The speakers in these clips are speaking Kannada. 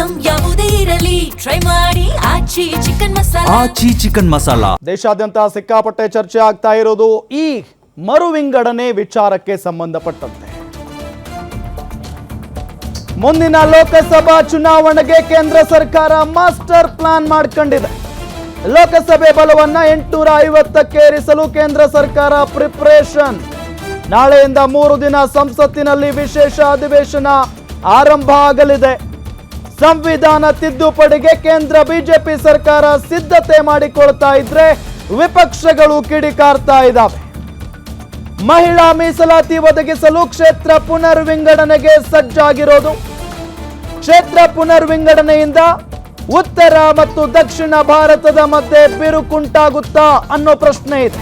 ಐಟಂ ಯಾವುದೇ ಇರಲಿ ಟ್ರೈ ಮಾಡಿ ಆಚಿ ಚಿಕನ್ ಮಸಾಲಾ. ದೇಶಾದ್ಯಂತ ಸಿಕ್ಕಾಪಟ್ಟೆ ಚರ್ಚೆ ಆಗ್ತಾ ಇರೋದು ಈ ಮರು ವಿಂಗಡಣೆ ವಿಚಾರಕ್ಕೆ ಸಂಬಂಧಪಟ್ಟಂತೆ. ಮುಂದಿನ ಲೋಕಸಭಾ ಚುನಾವಣೆಗೆ ಕೇಂದ್ರ ಸರ್ಕಾರ ಮಾಸ್ಟರ್ ಪ್ಲಾನ್ ಮಾಡ್ಕೊಂಡಿದೆ. ಲೋಕಸಭೆ ಬಲವನ್ನ 850ಕ್ಕೆ ಏರಿಸಲು ಕೇಂದ್ರ ಸರ್ಕಾರ ಪ್ರಿಪರೇಷನ್. ನಾಳೆಯಿಂದ 3 ದಿನ ಸಂಸತ್ತಿನಲ್ಲಿ ವಿಶೇಷ ಅಧಿವೇಶನ ಆರಂಭ ಆಗಲಿದೆ. ಸಂವಿಧಾನ ತಿದ್ದುಪಡಿಗೆ ಕೇಂದ್ರ ಬಿಜೆಪಿ ಸರ್ಕಾರ ಸಿದ್ಧತೆ ಮಾಡಿಕೊಳ್ತಾ ಇದ್ರೆ ವಿಪಕ್ಷಗಳು ಕಿಡಿಕಾರ್ತಾ ಇದ್ದಾವೆ. ಮಹಿಳಾ ಮೀಸಲಾತಿ ಒದಗಿಸಲು ಕ್ಷೇತ್ರ ಪುನರ್ ವಿಂಗಡಣೆಗೆ ಸಜ್ಜಾಗಿರೋದು. ಕ್ಷೇತ್ರ ಪುನರ್ ವಿಂಗಡಣೆಯಿಂದ ಉತ್ತರ ಮತ್ತು ದಕ್ಷಿಣ ಭಾರತದ ಮಧ್ಯೆ ಬಿರುಕುಂಟಾಗುತ್ತಾ ಅನ್ನೋ ಪ್ರಶ್ನೆ ಇದೆ.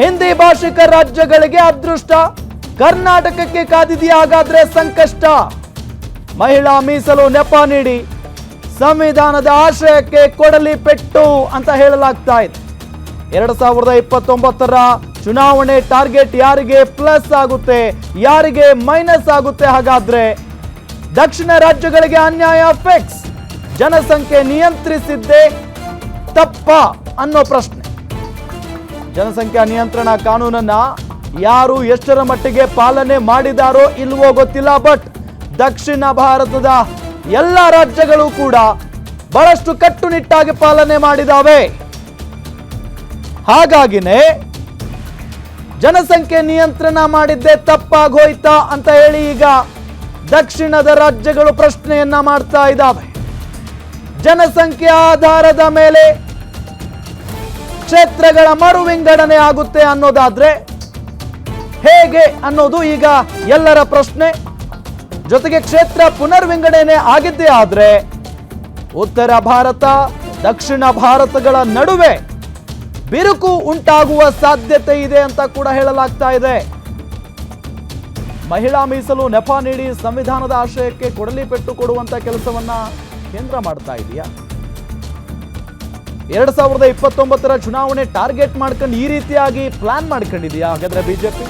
ಹಿಂದಿ ಭಾಷಿಕ ರಾಜ್ಯಗಳಿಗೆ ಅದೃಷ್ಟ, ಕರ್ನಾಟಕಕ್ಕೆ ಕಾದಿದೆಯಾ ಹಾಗಾದ್ರೆ ಸಂಕಷ್ಟ? ಮಹಿಳಾ ಮೀಸಲು ನೆಪ ನೀಡಿ ಸಂವಿಧಾನದ ಆಶಯಕ್ಕೆ ಕೊಡಲಿ ಪೆಟ್ಟು ಅಂತ ಹೇಳಲಾಗ್ತಾ ಇದೆ. 2029ರ ಚುನಾವಣೆ ಟಾರ್ಗೆಟ್ ಯಾರಿಗೆ ಪ್ಲಸ್ ಆಗುತ್ತೆ, ಯಾರಿಗೆ ಮೈನಸ್ ಆಗುತ್ತೆ? ಹಾಗಾದ್ರೆ ದಕ್ಷಿಣ ರಾಜ್ಯಗಳಿಗೆ ಅನ್ಯಾಯ ಫಿಕ್ಸ್, ಜನಸಂಖ್ಯೆ ನಿಯಂತ್ರಿಸಿದ್ದೇ ತಪ್ಪ ಅನ್ನೋ ಪ್ರಶ್ನೆ. ಜನಸಂಖ್ಯಾ ನಿಯಂತ್ರಣ ಕಾನೂನನ್ನ ಯಾರು ಎಷ್ಟರ ಮಟ್ಟಿಗೆ ಪಾಲನೆ ಮಾಡಿದಾರೋ ಇಲ್ವೋ ಗೊತ್ತಿಲ್ಲ, ಬಟ್ ದಕ್ಷಿಣ ಭಾರತದ ಎಲ್ಲ ರಾಜ್ಯಗಳು ಕೂಡ ಬಹಳಷ್ಟು ಕಟ್ಟುನಿಟ್ಟಾಗಿ ಪಾಲನೆ ಮಾಡಿದಾವೆ. ಹಾಗಾಗಿನೇ ಜನಸಂಖ್ಯೆ ನಿಯಂತ್ರಣ ಮಾಡಿದ್ದೇ ತಪ್ಪಾಗೋಯ್ತಾ ಅಂತ ಹೇಳಿ ಈಗ ದಕ್ಷಿಣದ ರಾಜ್ಯಗಳು ಪ್ರಶ್ನೆಯನ್ನ ಮಾಡ್ತಾ ಇದ್ದಾವೆ. ಜನಸಂಖ್ಯೆ ಆಧಾರದ ಮೇಲೆ ಕ್ಷೇತ್ರಗಳ ಮರು ವಿಂಗಡಣೆ ಆಗುತ್ತೆ ಅನ್ನೋದಾದ್ರೆ ಹೇಗೆ ಅನ್ನೋದು ಈಗ ಎಲ್ಲರ ಪ್ರಶ್ನೆ. ಜೊತೆಗೆ ಕ್ಷೇತ್ರ ಪುನರ್ ವಿಂಗಡಣೆ ಆಗಿದ್ದೇ ಆದ್ರೆ ಉತ್ತರ ಭಾರತ ದಕ್ಷಿಣ ಭಾರತಗಳ ನಡುವೆ ಬಿರುಕು ಉಂಟಾಗುವ ಸಾಧ್ಯತೆ ಇದೆ ಅಂತ ಕೂಡ ಹೇಳಲಾಗ್ತಾ ಇದೆ. ಮಹಿಳಾ ಮೀಸಲು ನೆಪ ನೀಡಿ ಸಂವಿಧಾನದ ಆಶಯಕ್ಕೆ ಕೊಡಲಿ ಪೆಟ್ಟು ಕೊಡುವಂತ ಕೆಲಸವನ್ನ ಕೇಂದ್ರ ಮಾಡ್ತಾ ಇದೆಯಾ? 2029ರ ಚುನಾವಣೆ ಟಾರ್ಗೆಟ್ ಮಾಡ್ಕೊಂಡು ಈ ರೀತಿಯಾಗಿ ಪ್ಲಾನ್ ಮಾಡ್ಕೊಂಡಿದೆಯಾ ಹಾಗಾದ್ರೆ ಬಿಜೆಪಿ?